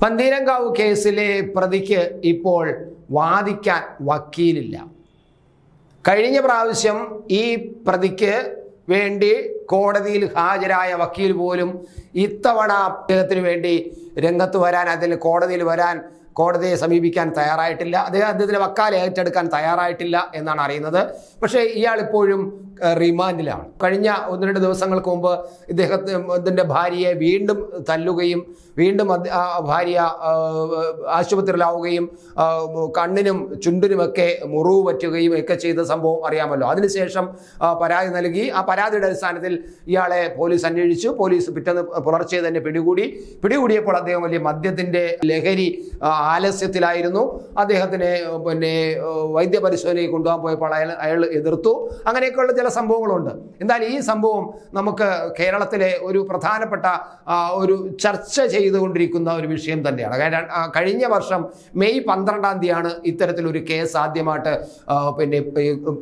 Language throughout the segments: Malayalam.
പന്തീരങ്കാവ് കേസിലെ പ്രതിക്ക് ഇപ്പോൾ വാദിക്കാൻ വക്കീലില്ല. കഴിഞ്ഞ പ്രാവശ്യം ഈ പ്രതിക്ക് വേണ്ടി കോടതിയിൽ ഹാജരായ വക്കീൽ പോലും ഇത്തവണ അദ്ദേഹത്തിന് വേണ്ടി രംഗത്ത് വരാൻ, അതിൽ കോടതിയിൽ വരാൻ, കോടതിയെ സമീപിക്കാൻ തയ്യാറായിട്ടില്ല. അദ്ദേഹത്തിന് വക്കാല ഏറ്റെടുക്കാൻ തയ്യാറായിട്ടില്ല എന്നാണ് അറിയുന്നത്. പക്ഷേ ഇയാൾ ഇപ്പോഴും റിമാൻഡിലാണ്. കഴിഞ്ഞ 1-2 ദിവസങ്ങൾക്ക് മുമ്പ് ഇതിൻ്റെ ഭാര്യയെ വീണ്ടും തല്ലുകയും വീണ്ടും ഭാര്യ ആശുപത്രിയിലാവുകയും കണ്ണിനും ചുണ്ടിനുമൊക്കെ മുറിവ് പറ്റുകയും ഒക്കെ ചെയ്ത സംഭവം അറിയാമല്ലോ. അതിനുശേഷം പരാതി നൽകി. ആ പരാതിയുടെ അടിസ്ഥാനത്തിൽ ഇയാളെ പോലീസ് അന്വേഷിച്ചു. പോലീസ് പിറ്റേന്ന് പുലർച്ചെ തന്നെ പിടികൂടിയപ്പോൾ അദ്ദേഹം വലിയ മദ്യത്തിൻ്റെ ലഹരി ആലസ്യത്തിലായിരുന്നു. അദ്ദേഹത്തിന് വൈദ്യപരിശോധനയ്ക്ക് കൊണ്ടുപോകാൻ പോയപ്പോൾ അയാൾ എതിർത്തു. അങ്ങനെയൊക്കെയുള്ള ചില സംഭവങ്ങളുണ്ട്. എന്തായാലും ഈ സംഭവം നമുക്ക് കേരളത്തിലെ ഒരു പ്രധാനപ്പെട്ട ഒരു ചർച്ച ചെയ്തുകൊണ്ടിരിക്കുന്ന ഒരു വിഷയം തന്നെയാണ്. കഴിഞ്ഞ വർഷം മെയ് 12-ാം തീയതിയാണ് ഇത്തരത്തിലൊരു കേസ് ആദ്യമായിട്ട്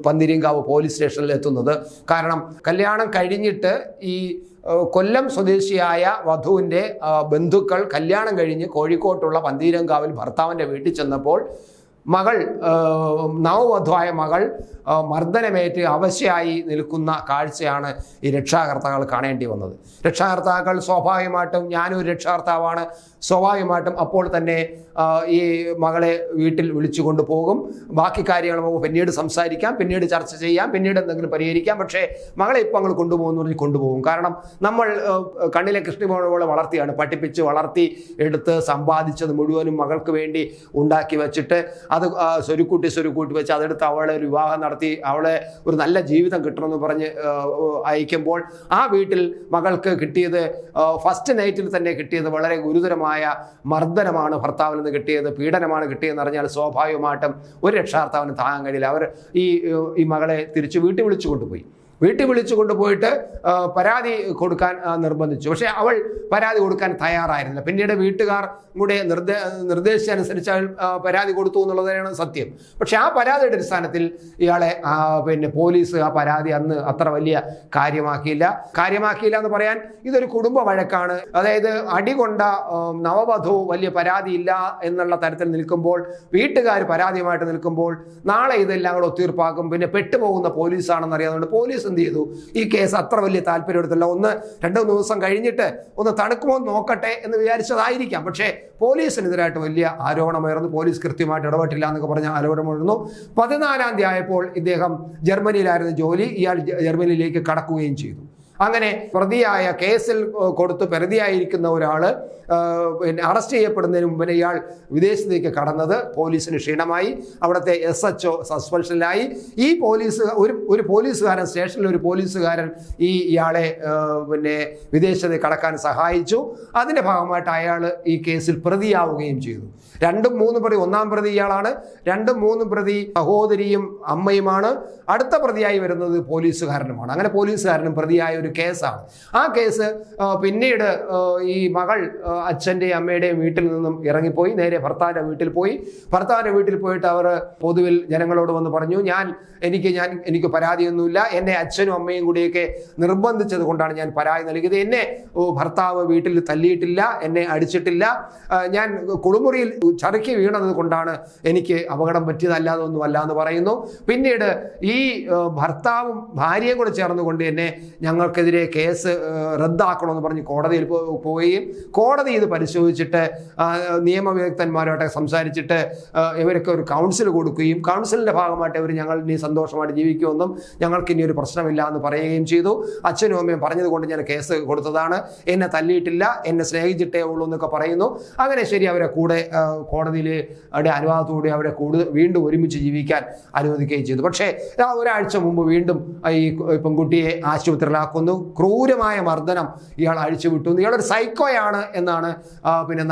പന്തീരങ്കാവ് പോലീസ് സ്റ്റേഷനിൽ എത്തുന്നത്. കാരണം കല്യാണം കഴിഞ്ഞിട്ട് ഈ കൊല്ലം സ്വദേശിയായ വധുവിൻ്റെ ബന്ധുക്കൾ കല്യാണം കഴിഞ്ഞ് കോഴിക്കോട്ടുള്ള പന്തീരങ്കാവിൽ ഭർത്താവിൻ്റെ വീട്ടിൽ ചെന്നപ്പോൾ മകൾ, നവവധുവായ മകൾ മർദ്ദനമേറ്റ് അവശയായി നിൽക്കുന്ന കാഴ്ചയാണ് ഈ രക്ഷാകർത്താക്കൾ കാണേണ്ടി വന്നത്. രക്ഷാകർത്താക്കൾ സ്വാഭാവികമായിട്ടും, ഞാനൊരു രക്ഷാകർത്താവാണ്, സ്വാഭാവികമായിട്ടും അപ്പോൾ തന്നെ ഈ മകളെ വീട്ടിൽ വിളിച്ചു കൊണ്ടുപോകും. ബാക്കി കാര്യങ്ങൾ നമുക്ക് പിന്നീട് സംസാരിക്കാം, പിന്നീട് ചർച്ച ചെയ്യാം, പിന്നീട് എന്തെങ്കിലും പരിഹരിക്കാം. പക്ഷേ മകളെ ഇപ്പം അങ്ങ് കൊണ്ടുപോകുന്നു പറഞ്ഞ് കൊണ്ടുപോകും. കാരണം നമ്മൾ കണ്ണിലെ കൃഷ്ണമോളെ വളർത്തിയാണ്, പഠിപ്പിച്ച് വളർത്തി എടുത്ത് സമ്പാദിച്ചത് മുഴുവനും മകൾക്ക് വേണ്ടി ഉണ്ടാക്കി വെച്ചിട്ട് അത് സ്വരുക്കൂട്ടി വെച്ച് അതെടുത്ത് അവളെ ഒരു വിവാഹം നടത്തി അവളെ ഒരു നല്ല ജീവിതം കിട്ടണമെന്ന് പറഞ്ഞ് അയക്കുമ്പോൾ ആ വീട്ടിൽ മകൾക്ക് കിട്ടിയത് ഫസ്റ്റ് നൈറ്റിൽ തന്നെ കിട്ടിയത് വളരെ ഗുരുതരമായ മർദ്ദനമാണ്. ഭർത്താവിൽ നിന്ന് കിട്ടിയത് പീഡനമാണ് കിട്ടിയതെന്ന് അറിഞ്ഞാൽ സ്വാഭാവികമായിട്ടും ഒരു രക്ഷാകർത്താവിന് താങ്ങാൻ കഴിയില്ല. അവർ ഈ മകളെ തിരിച്ച് വീട്ടിൽ വിളിച്ചു കൊണ്ടുപോയിട്ട് പരാതി കൊടുക്കാൻ നിർബന്ധിച്ചു. പക്ഷേ അവൾ പരാതി കൊടുക്കാൻ തയ്യാറായിരുന്നില്ല. പിന്നീട് വീട്ടുകാർ കൂടെ നിർദ്ദേശിച്ചനുസരിച്ച് അവൾ പരാതി കൊടുത്തു എന്നുള്ളതാണ് സത്യം. പക്ഷേ ആ പരാതിയുടെ അടിസ്ഥാനത്തിൽ ഇയാളെ പോലീസ് ആ പരാതി അന്ന് അത്ര വലിയ കാര്യമാക്കിയില്ല എന്ന് പറയാൻ ഇതൊരു കുടുംബ വഴക്കാണ്. അതായത് അടികൊണ്ട നവവധു വലിയ പരാതിയില്ല എന്നുള്ള തരത്തിൽ നിൽക്കുമ്പോൾ, വീട്ടുകാർ പരാതിയുമായിട്ട് നിൽക്കുമ്പോൾ, നാളെ ഇതെല്ലാം കൂടെ ഒത്തീർപ്പാക്കും, പിന്നെ പെട്ടുപോകുന്ന പോലീസാണെന്ന് അറിയാവുന്നതുകൊണ്ട് പോലീസ് എന്ത് ചെയ്തു, ഈ കേസ് അത്ര വലിയ താല്പര്യം എടുത്തില്ല. 1-2 ദിവസം കഴിഞ്ഞിട്ട് ഒന്ന് തണുക്കുമോ നോക്കട്ടെ എന്ന് വിചാരിച്ചതായിരിക്കാം. പക്ഷേ പോലീസിനെതിരായിട്ട് വലിയ ആരോപണമായിരുന്നു. പോലീസ് കൃത്യമായിട്ട് ഇടപെട്ടില്ല എന്നൊക്കെ പറഞ്ഞ ആരോപണമായിരുന്നു. 14-ാം തീയതി ആയപ്പോൾ ഇദ്ദേഹം ജർമ്മനിയിലായിരുന്നു ജോലി. ഇയാൾ ജർമ്മനിയിലേക്ക് കടക്കുകയും ചെയ്തു. അങ്ങനെ പ്രതിയായ കേസിൽ കൊടുത്ത് പ്രതിയായിരിക്കുന്ന ഒരാൾ അറസ്റ്റ് ചെയ്യപ്പെടുന്നതിന് മുമ്പ് ഇയാൾ വിദേശത്തേക്ക് കടന്നത് പോലീസിന് ക്ഷീണമായി. അവിടുത്തെ SHO സസ്പെൻഷനിലായി. ഈ ഒരു പോലീസുകാരൻ, സ്റ്റേഷനിൽ ഒരു പോലീസുകാരൻ ഇയാളെ വിദേശത്തേക്ക് കടക്കാൻ സഹായിച്ചു. അതിൻ്റെ ഭാഗമായിട്ട് അയാൾ ഈ കേസിൽ പ്രതിയാവുകയും ചെയ്തു. 2-3 പ്രതി, 1-ാം പ്രതി ഇയാളാണ്. 2-3 പ്രതി സഹോദരിയും അമ്മയുമാണ്. അടുത്ത പ്രതിയായി വരുന്നത് പോലീസുകാരനുമാണ്. അങ്ങനെ പോലീസുകാരനും പ്രതിയായ ഒരു കേസാണ്. ആ കേസ് പിന്നീട് ഈ മകൾ അച്ഛൻ്റെയും അമ്മയുടെയും വീട്ടിൽ നിന്നും ഇറങ്ങിപ്പോയി, നേരെ ഭർത്താവിൻ്റെ വീട്ടിൽ പോയി. ഭർത്താവിൻ്റെ വീട്ടിൽ പോയിട്ട് അവർ പൊതുവിൽ ജനങ്ങളോട് വന്ന് പറഞ്ഞു, എനിക്ക് പരാതിയൊന്നുമില്ല, എന്നെ അച്ഛനും അമ്മയും കൂടിയൊക്കെ നിർബന്ധിച്ചത് കൊണ്ടാണ് ഞാൻ പരാതി നൽകിയത്. എന്നെ ഭർത്താവ് വീട്ടിൽ തല്ലിയിട്ടില്ല, എന്നെ അടിച്ചിട്ടില്ല, ഞാൻ കുളിമുറിയിൽ ചറുക്കി വീണത് കൊണ്ടാണ് എനിക്ക് അപകടം പറ്റിയതല്ലാതെ ഒന്നുമല്ല എന്ന് പറയുന്നു. പിന്നീട് ഈ ഭർത്താവും ഭാര്യയും കൂടെ ചേർന്നുകൊണ്ട് എന്നെ ഞങ്ങൾക്കെതിരെ കേസ് റദ്ദാക്കണമെന്ന് പറഞ്ഞ് കോടതിയിൽ പോവുകയും കോടതി ഇത് പരിശോധിച്ചിട്ട് നിയമവിദഗ്ധന്മാരുമായിട്ട് സംസാരിച്ചിട്ട് ഇവരൊക്കെ ഒരു കൗൺസിൽ കൊടുക്കുകയും കൗൺസിലിൻ്റെ ഭാഗമായിട്ട് ഇവർ ഞങ്ങൾ ഇനി സന്തോഷമായിട്ട് ജീവിക്കുമെന്നും ഞങ്ങൾക്ക് ഇനി ഒരു പ്രശ്നമില്ല എന്ന് പറയുകയും ചെയ്തു. അച്ഛനും അമ്മയും പറഞ്ഞതുകൊണ്ട് ഞാൻ കേസ് കൊടുത്തതാണ്, എന്നെ തല്ലിയിട്ടില്ല, എന്നെ സ്നേഹിച്ചിട്ടേ ഉള്ളൂ എന്നൊക്കെ പറയുന്നു. അങ്ങനെ ശരി, അവരെ കൂടെ കോടതിയിൽ അനുവാദത്തോടെ അവരെ വീണ്ടും ഒരുമിച്ച് ജീവിക്കാൻ അനുവദിക്കുകയും ചെയ്തു. പക്ഷേ ഒരാഴ്ച മുമ്പ് വീണ്ടും ഈ പെൺകുട്ടിയെ ആശുപത്രിയിലാക്കുന്നു. ക്രൂരമായ മർദ്ദനം ഇയാൾ അഴിച്ചുവിട്ടു. ഇയാളൊരു സൈക്കോയാണ് എന്നാണ്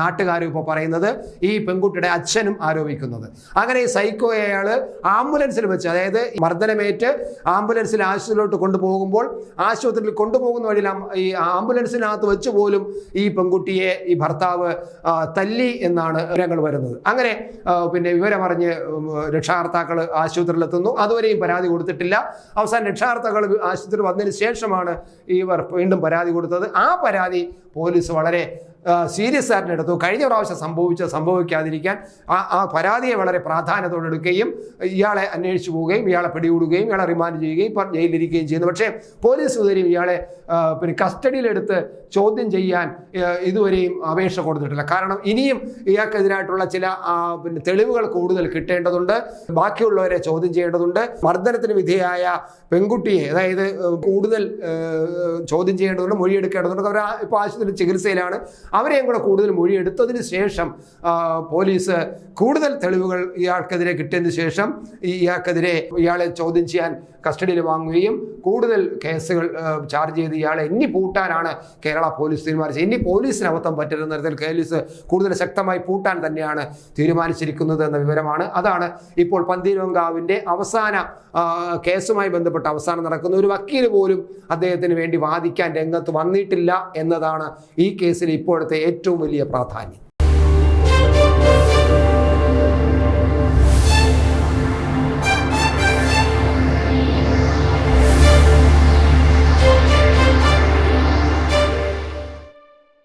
നാട്ടുകാരും ഇപ്പോൾ പറയുന്നത്, ഈ പെൺകുട്ടിയുടെ അച്ഛനും ആരോപിക്കുന്നത്. അങ്ങനെ ഈ സൈക്കോയെ അയാൾ ആംബുലൻസിൽ വെച്ച്, അതായത് മർദ്ദനമേറ്റ് ആംബുലൻസിൽ ആശുപത്രിയിലോട്ട് കൊണ്ടുപോകുമ്പോൾ ആശുപത്രിയിൽ കൊണ്ടുപോകുന്ന വഴിയിൽ ഈ ആംബുലൻസിനകത്ത് വെച്ച് പോലും ഈ പെൺകുട്ടിയെ ഈ ഭർത്താവ് തല്ലി എന്നാണ് വിവരങ്ങൾ വരുന്നത്. അങ്ങനെ വിവരം അറിഞ്ഞ് രക്ഷാകർത്താക്കൾ ആശുപത്രിയിലെത്തുന്നു. അതുവരെയും പരാതി കൊടുത്തിട്ടില്ല. അവസാനം രക്ഷാകർത്താക്കൾ ആശുപത്രി വന്നതിന് ശേഷമാണ് ഇവർ വീണ്ടും പരാതി കൊടുത്തത്. ആ പരാതി പോലീസ് വളരെ സീരിയസ് ആയിട്ട് എടുത്തു. കഴിഞ്ഞ പ്രാവശ്യം സംഭവിക്കാതിരിക്കാൻ ആ പരാതിയെ വളരെ പ്രാധാന്യത്തോടെ എടുക്കുകയും ഇയാളെ അന്വേഷിച്ചു പോവുകയും ഇയാളെ പിടികൂടുകയും ഇയാളെ റിമാൻഡ് ചെയ്യുകയും ഇപ്പം ജയിലിലിരിക്കുകയും ചെയ്യുന്നു. പക്ഷേ പോലീസ് ഇതുവരെയും ഇയാളെ കസ്റ്റഡിയിലെടുത്ത് ചോദ്യം ചെയ്യാൻ ഇതുവരെയും അപേക്ഷ കൊടുത്തിട്ടില്ല. കാരണം ഇനിയും ഇയാൾക്കെതിരായിട്ടുള്ള ചില തെളിവുകൾ കൂടുതൽ കിട്ടേണ്ടതുണ്ട്, ബാക്കിയുള്ളവരെ ചോദ്യം ചെയ്യേണ്ടതുണ്ട്. മർദ്ദനത്തിന് വിധേയായ പെൺകുട്ടിയെ അതായത് കൂടുതൽ ചോദ്യം ചെയ്യേണ്ടതുണ്ട്, മൊഴിയെടുക്കേണ്ടതുണ്ട്. അവർ ഇപ്പോൾ ആശുപത്രിയിൽ ചികിത്സയിലാണ്. അവരെയും കൂടെ കൂടുതൽ മൊഴിയെടുത്തതിന് ശേഷം പോലീസ് കൂടുതൽ തെളിവുകൾ ഇയാൾക്കെതിരെ കിട്ടിയതിന് ശേഷം ഇയാളെ ചോദ്യം ചെയ്യാൻ കസ്റ്റഡിയിൽ വാങ്ങുകയും കൂടുതൽ കേസുകൾ ചാർജ് ചെയ്ത് ഇയാളെ ഇനി പൂട്ടാനാണ് കേരള പോലീസ് തീരുമാനിച്ചത്. ഇനി പോലീസിന് അബദ്ധം പറ്റരുന്ന തരത്തിൽ പോലീസ് കൂടുതൽ ശക്തമായി പൂട്ടാൻ തന്നെയാണ് തീരുമാനിച്ചിരിക്കുന്നത് എന്ന വിവരമാണ്. അതാണ് ഇപ്പോൾ പന്തീരങ്കാവിൻ്റെ അവസാന കേസുമായി ബന്ധപ്പെട്ട് അവസാനം നടക്കുന്ന. ഒരു വക്കീൽ പോലും അദ്ദേഹത്തിന് വേണ്ടി വാദിക്കാൻ രംഗത്ത് വന്നിട്ടില്ല എന്നതാണ് ഈ കേസിൽ ഇപ്പോഴത്തെ ഏറ്റവും വലിയ പ്രാധാന്യം.